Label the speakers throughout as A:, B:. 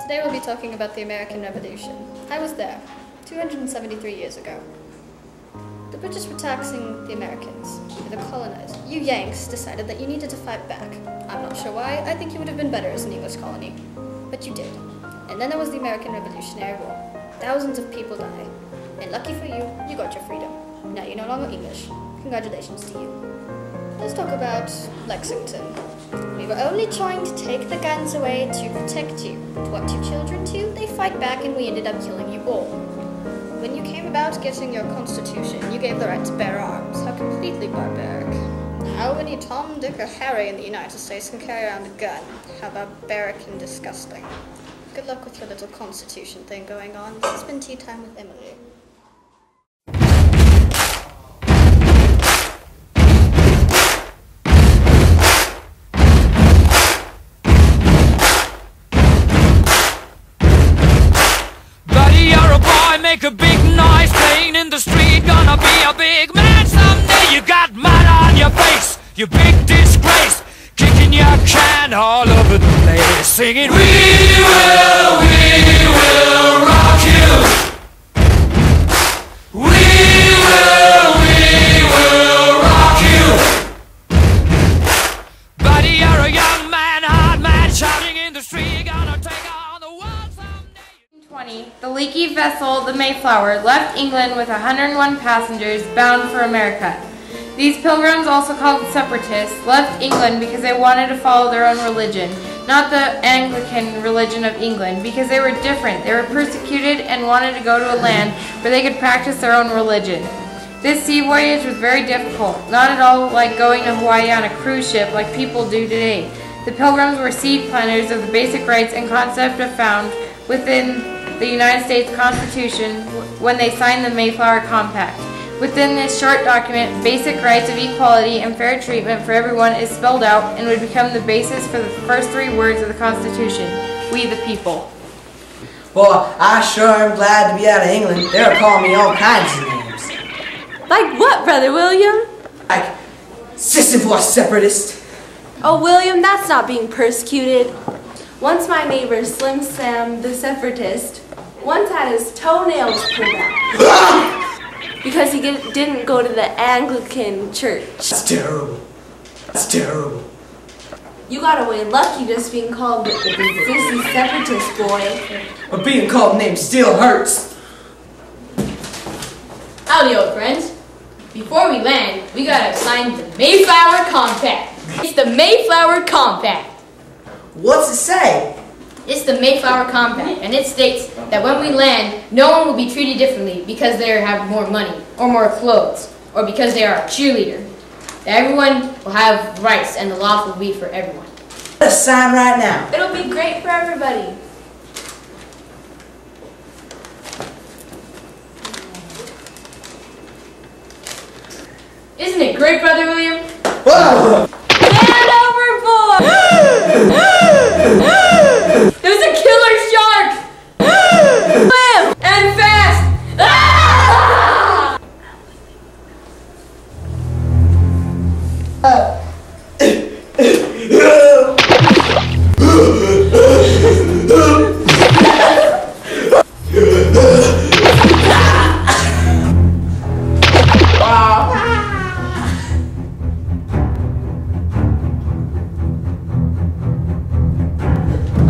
A: Today we'll be talking about the American Revolution. I was there, 273 years ago. The British were taxing the Americans, the colonized. You Yanks decided that you needed to fight back. I'm not sure why. I think you would have been better as an English colony. But you did. And then there was the American Revolutionary War. Thousands of people died. And lucky for you, you got your freedom. Now you're no longer English. Congratulations to you. Let's talk about Lexington. We were only trying to take the guns away to protect you. What do children do? They fight back and we ended up killing you all. When you came about getting your constitution, you gave the right to bear arms. How completely barbaric. How any Tom, Dick, or Harry in the United States can carry around a gun? How barbaric and disgusting. Good luck with your little constitution thing going on. This has been Tea Time with Emily.
B: Make a big noise playing in the street. Gonna be a big man someday. You got mud on your face, you big disgrace. Kicking your can all over the place, singing, we will rock you. We will rock you. Buddy, you're a young man, hard man, shouting in the street. Gonna take on the world someday.
C: The leaky vessel, the Mayflower, left England with 101 passengers bound for America. These pilgrims, also called separatists, left England because they wanted to follow their own religion, not the Anglican religion of England, because they were different. They were persecuted and wanted to go to a land where they could practice their own religion. This sea voyage was very difficult, not at all like going to Hawaii on a cruise ship like people do today. The pilgrims were seed planters of the basic rights and concept found within the United States Constitution when they signed the Mayflower Compact. Within this short document, basic rights of equality and fair treatment for everyone is spelled out and would become the basis for the first three words of the Constitution, we the people.
D: Well, I sure am glad to be out of England. They were calling me all kinds of names.
E: Like what, Brother William?
D: Like, Sisyphus separatist.
E: Oh, William, that's not being persecuted. Once my neighbor, Slim Sam the separatist, once had his toenails pulled out because he didn't go to the Anglican church.
D: That's terrible. That's terrible.
E: You got away lucky just being called the sissy separatist boy.
D: But being called names still hurts.
F: Howdy, old friends. Before we land, we gotta sign the Mayflower Compact. It's the Mayflower Compact.
D: What's it say?
F: It's the Mayflower Compact, and it states that when we land, no one will be treated differently because they have more money, or more clothes, or because they are a cheerleader. That everyone will have rights, and the law will be for everyone.
D: Let's sign right now.
E: It'll be great for everybody.
F: Isn't it great, Brother William?
D: Whoa!
E: Hand overboard!
F: There's a killer shark!
E: Swim!
F: And fast! Ah!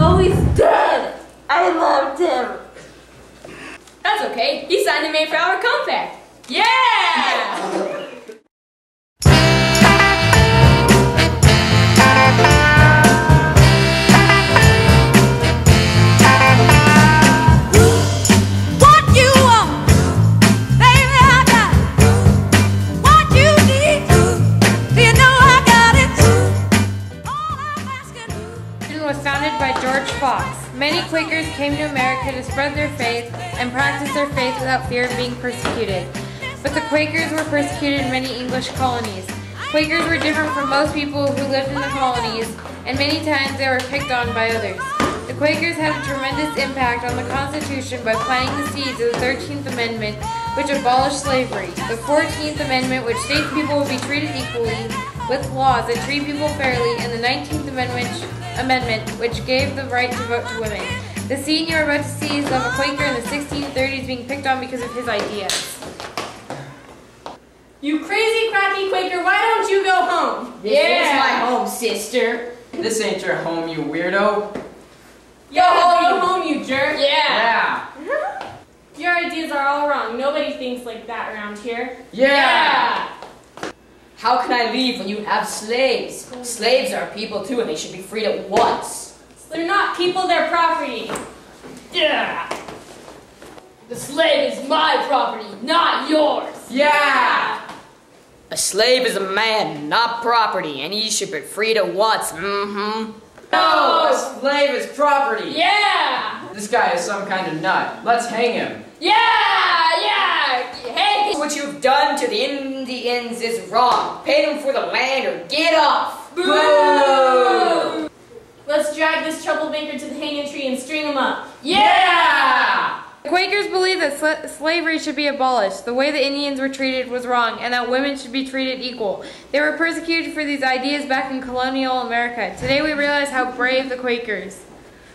E: Oh, he's dead! I loved him.
F: That's okay. He signed the Mayflower Compact. Yeah!
C: Was founded by George Fox. Many Quakers came to America to spread their faith and practice their faith without fear of being persecuted. But the Quakers were persecuted in many English colonies. Quakers were different from most people who lived in the colonies, and many times they were picked on by others. The Quakers had a tremendous impact on the Constitution by planting the seeds of the 13th Amendment, which abolished slavery, the 14th Amendment, which states people will be treated equally with laws that treat people fairly, and the 19th Amendment, which gave the right to vote to women. The scene you are about to see is of a Quaker in the 1630s being picked on because of his ideas.
E: You crazy, cracky Quaker, why don't you go home?
F: This is my home, sister.
G: This ain't your home, you weirdo.
E: Go home, you jerk.
F: Yeah.
E: Your ideas are all wrong. Nobody thinks like that around here.
F: Yeah. How can I leave when you have slaves? Slaves are people too, and they should be freed at once.
E: They're not people, they're property.
F: Yeah. The slave is my property, not yours.
G: Yeah!
F: A slave is a man, not property, and he should be freed at once. Mm-hmm.
G: No! A slave is property!
F: Yeah!
G: This guy is some kind of nut. Let's hang him.
F: Yeah! Hey, what you've done to the Indians is wrong. Pay them for the land or get off.
G: Boo!
E: Let's drag this troublemaker to the hanging tree and string him up.
F: Yeah!
C: The Quakers believed that slavery should be abolished. The way the Indians were treated was wrong, and that women should be treated equal. They were persecuted for these ideas back in colonial America. Today we realize how brave the Quakers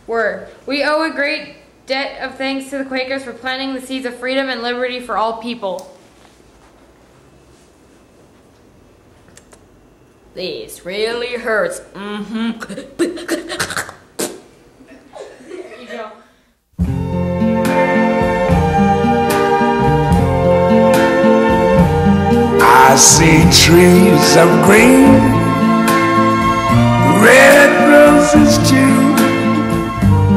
C: were. We owe a great debt of thanks to the Quakers for planting the seeds of freedom and liberty for all people.
F: This really hurts. Mm-hmm.
E: There you go.
H: I see trees of green, red roses too.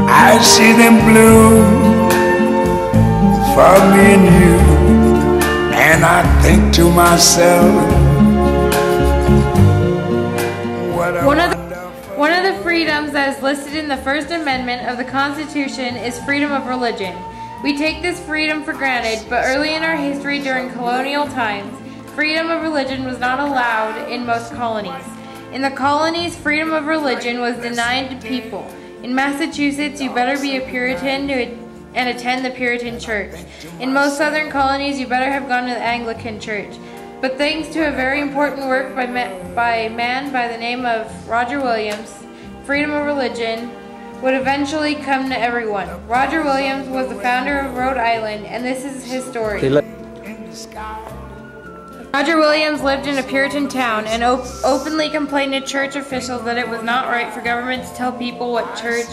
H: I see them bloom for me and you, and I think to myself, what a
C: One of the freedoms that is listed in the First Amendment of the Constitution is freedom of religion. We take this freedom for granted, but early in our history during colonial times, freedom of religion was not allowed in most colonies. In the colonies, freedom of religion was denied to people. In Massachusetts, you better be a Puritan and attend the Puritan church. In most southern colonies, you better have gone to the Anglican church. But thanks to a very important work by a man by the name of Roger Williams, freedom of religion would eventually come to everyone. Roger Williams was the founder of Rhode Island, and this is his story. Roger Williams lived in a Puritan town and openly complained to church officials that it was not right for government to tell people what church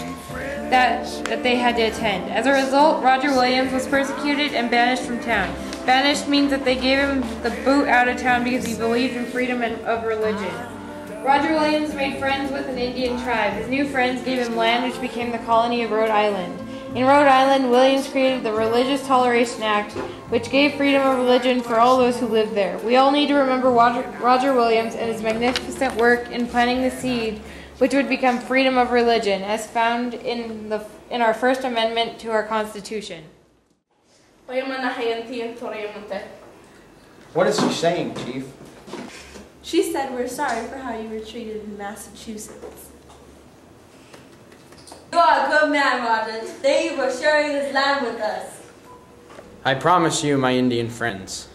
C: that they had to attend. As a result, Roger Williams was persecuted and banished from town. Banished means that they gave him the boot out of town because he believed in freedom of religion. Roger Williams made friends with an Indian tribe. His new friends gave him land which became the colony of Rhode Island. In Rhode Island, Williams created the Religious Toleration Act, which gave freedom of religion for all those who lived there. We all need to remember Roger Williams and his magnificent work in planting the seed which would become freedom of religion, as found in our First Amendment to our Constitution.
G: What is she saying, Chief?
E: She said we're sorry for how you were treated in Massachusetts.
I: You are a good man, Roger. Thank you for sharing this land with us.
G: I promise you, my Indian friends,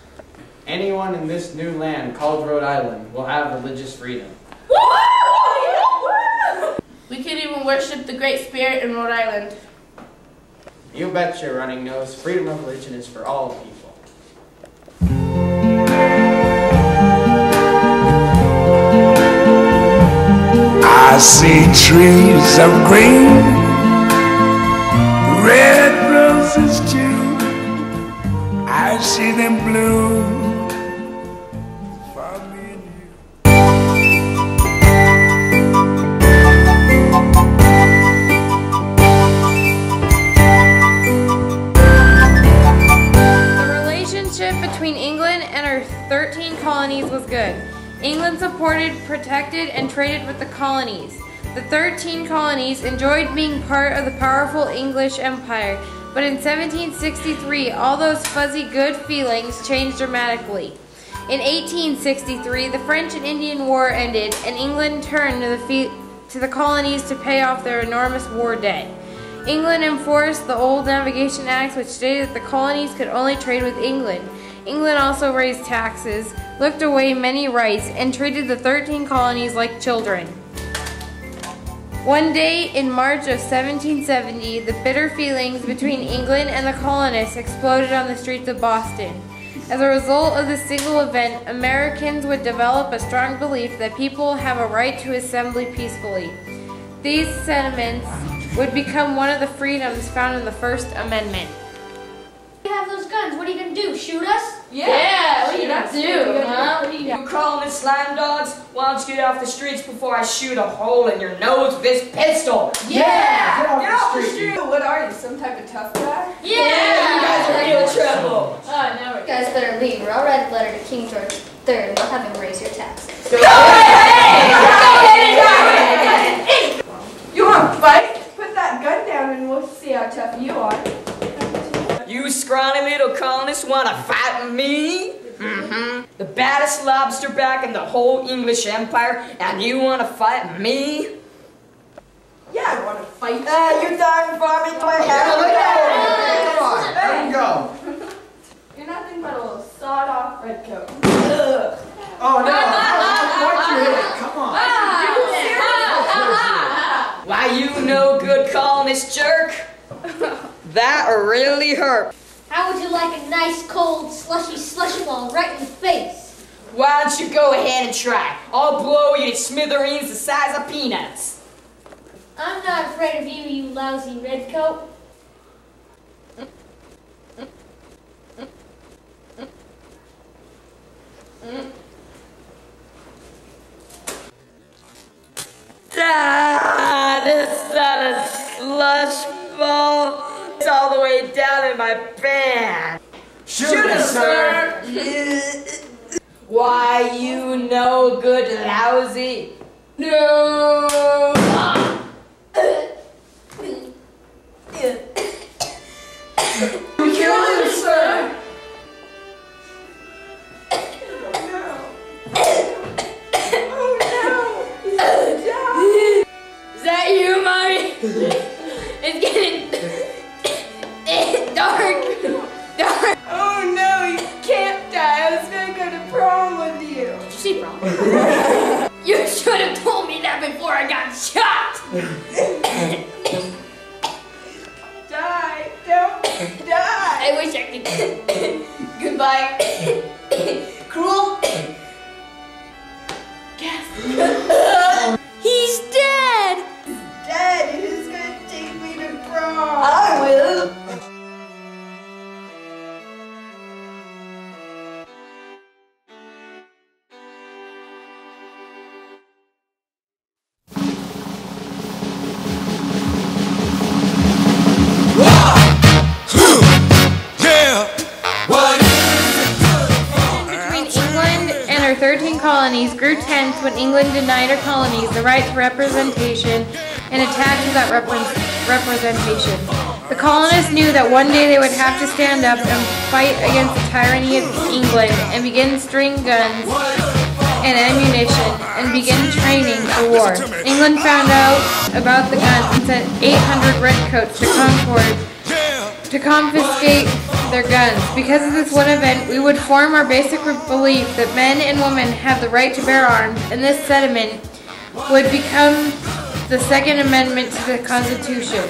G: anyone in this new land called Rhode Island will have religious freedom.
E: We can even worship the Great Spirit in Rhode Island.
G: You betcha, running nose. Freedom of religion is for all people.
H: I see trees of green, red roses too. I see them bloom for me and you.
C: The relationship between England and her 13 colonies was good. England supported, protected, and traded with the colonies. The 13 colonies enjoyed being part of the powerful English Empire, but in 1763, all those fuzzy good feelings changed dramatically. In 1863, the French and Indian War ended, and England turned to the colonies to pay off their enormous war debt. England enforced the old Navigation Acts, which stated that the colonies could only trade with England. England also raised taxes, looked away many rights, and treated the 13 colonies like children. One day in March of 1770, the bitter feelings between England and the colonists exploded on the streets of Boston. As a result of this single event, Americans would develop a strong belief that people have a right to assembly peacefully. These sentiments would become one of the freedoms found in the First Amendment.
F: You have those guns. What are you gonna do? Shoot us?
I: Yeah,
F: What are you gonna do? Huh? What are you
I: You colonists, slime dogs, why don't you get off the streets before I shoot a hole in your nose with this pistol?
F: Yeah!
D: Get off the street.
E: What are you, some type of tough guy?
I: You guys are real trouble.
A: You guys better leave, or I'll write a letter to King George III and we'll have him raise your taxes.
E: You want to fight? Put that gun down and we'll see how tough you are.
I: You scrawny little colonists want to fight with me? Mm-hmm. The baddest lobster back in the whole English Empire, and you want to fight me?
E: Yeah, I want to fight.
D: You done for me? Come on, let him go.
E: You're nothing but a little sawed-off redcoat.
D: Oh no! Watch your head. Come on.
I: Why, you no good colonist jerk? That really hurt.
F: How would you like a nice, cold, slushy ball right in the face?
I: Why don't you go ahead and try? I'll blow you to smithereens the size of peanuts.
F: I'm not afraid of you, you lousy redcoat.
I: This not a slush ball. It's all the way down in my pants.
D: Shoot us, sir.
I: Why, you no good lousy. No.
D: You killed him, sir.
F: Is that you, Mommy? It's getting dark.
E: Oh no, you can't die. I was gonna go to prom with you.
F: Did you see prom? You should have told me that before I got shot.
E: Die, don't die.
F: I wish I could. Goodbye. Cruel. He's dead.
E: Dad, who's gonna take me to prom?
D: I will.
C: Between England and her 13 colonies grew tense when England denied her colonies the right to representation and attacked without representation. The colonists knew that one day they would have to stand up and fight against the tyranny of England and begin string guns and ammunition and begin training for war. England found out about the guns and sent 800 redcoats to Concord to confiscate their guns. Because of this one event, we would form our basic belief that men and women have the right to bear arms, and this sentiment would become the Second Amendment to the Constitution.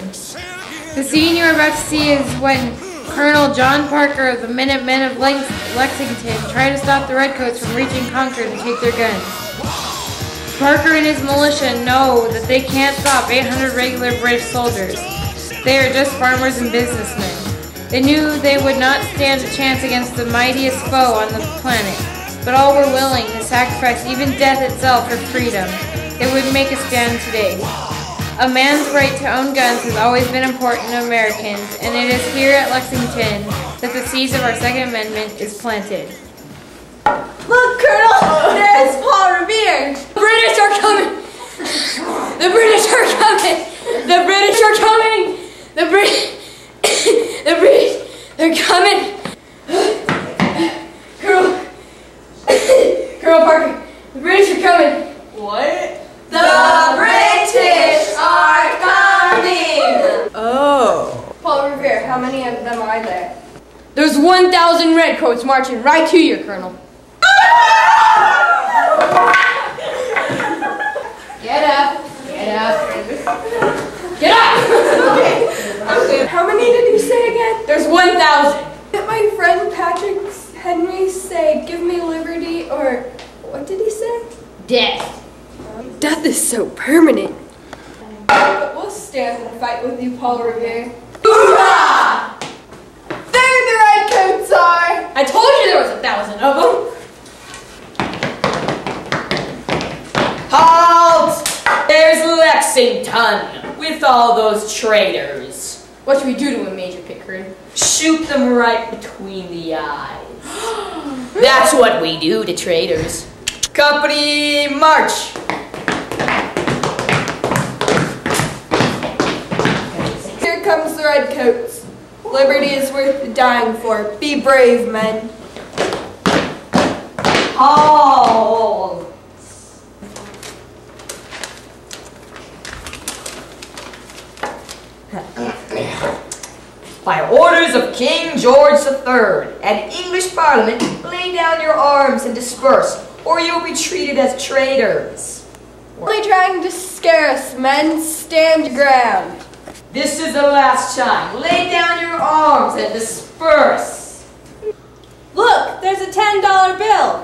C: The scene you are about to see is when Colonel John Parker of the Minutemen of Lexington tried to stop the redcoats from reaching Concord to take their guns. Parker and his militia know that they can't stop 800 regular British soldiers. They are just farmers and businessmen. They knew they would not stand a chance against the mightiest foe on the planet, but all were willing to sacrifice even death itself for freedom. They would make a stand today. A man's right to own guns has always been important to Americans, and it is here at Lexington that the seeds of our Second Amendment is planted.
E: Look, Colonel, there's Paul Revere.
F: The British are coming. The British are coming. The British are coming. The British, they're coming. Colonel Parker, the British are coming.
E: What? The British are coming! Oh. Paul Revere, how many of them are there?
F: There's 1,000 redcoats marching right to you, Colonel. Get up. Get up. Get up!
E: Okay. How many did you say again?
F: There's 1,000.
E: Did my friend Patrick Henry say, give me liberty, or what did he say?
F: Death.
E: Death is so permanent. But we'll stand and fight with you, Paul Revere. Hoorah! There the redcoats are!
F: I told you there was 1,000 of them.
I: Halt! There's Lexington with all those traitors.
F: What should we do to him, Major Pickering?
I: Shoot them right between the eyes. That's what we do to traitors. Company, march!
E: Here comes the redcoats. Liberty is worth dying for. Be brave, men.
I: Halt! By orders of King George III and English Parliament, lay down your arms and disperse, or you'll be treated as traitors.
E: Only trying to scare us, men. Stand your ground.
I: This is the last time. Lay down your arms and disperse.
E: Look, there's a $10 bill.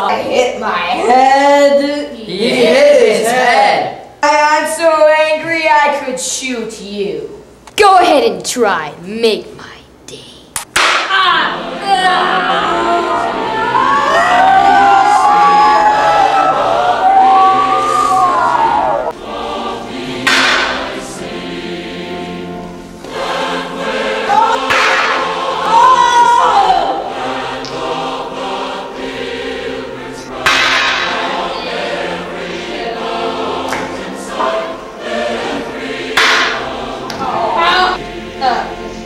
I: I hit my head. He hit his head. I'm so angry I could shoot you.
F: Go ahead and try. Make my day.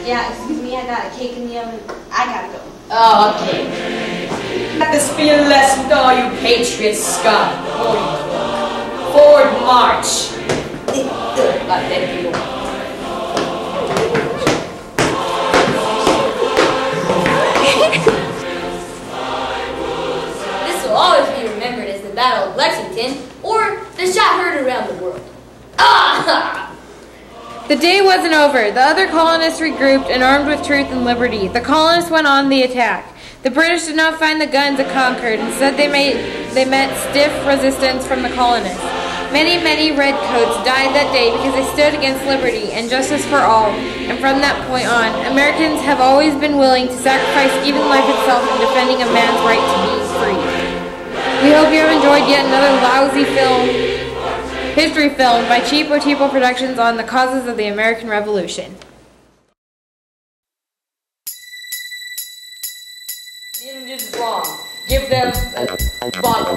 J: Yeah, excuse me, I got a cake in the oven. I gotta go.
F: Oh, okay.
I: Let this be a lesson to all you patriot scum. Forward march. Thank you.
F: This will always be remembered as the Battle of Lexington, or the shot heard around the world. Ah!
C: The day wasn't over. The other colonists regrouped and armed with truth and liberty. The colonists went on the attack. The British did not find the guns at Concord. Instead, they met stiff resistance from the colonists. Many, many redcoats died that day because they stood against liberty and justice for all. And from that point on, Americans have always been willing to sacrifice even life itself in defending a man's right to be free. We hope you have enjoyed yet another lousy history film by Cheapo Cheapo Productions on the causes of the American Revolution.
I: This is wrong. Give them a bottle.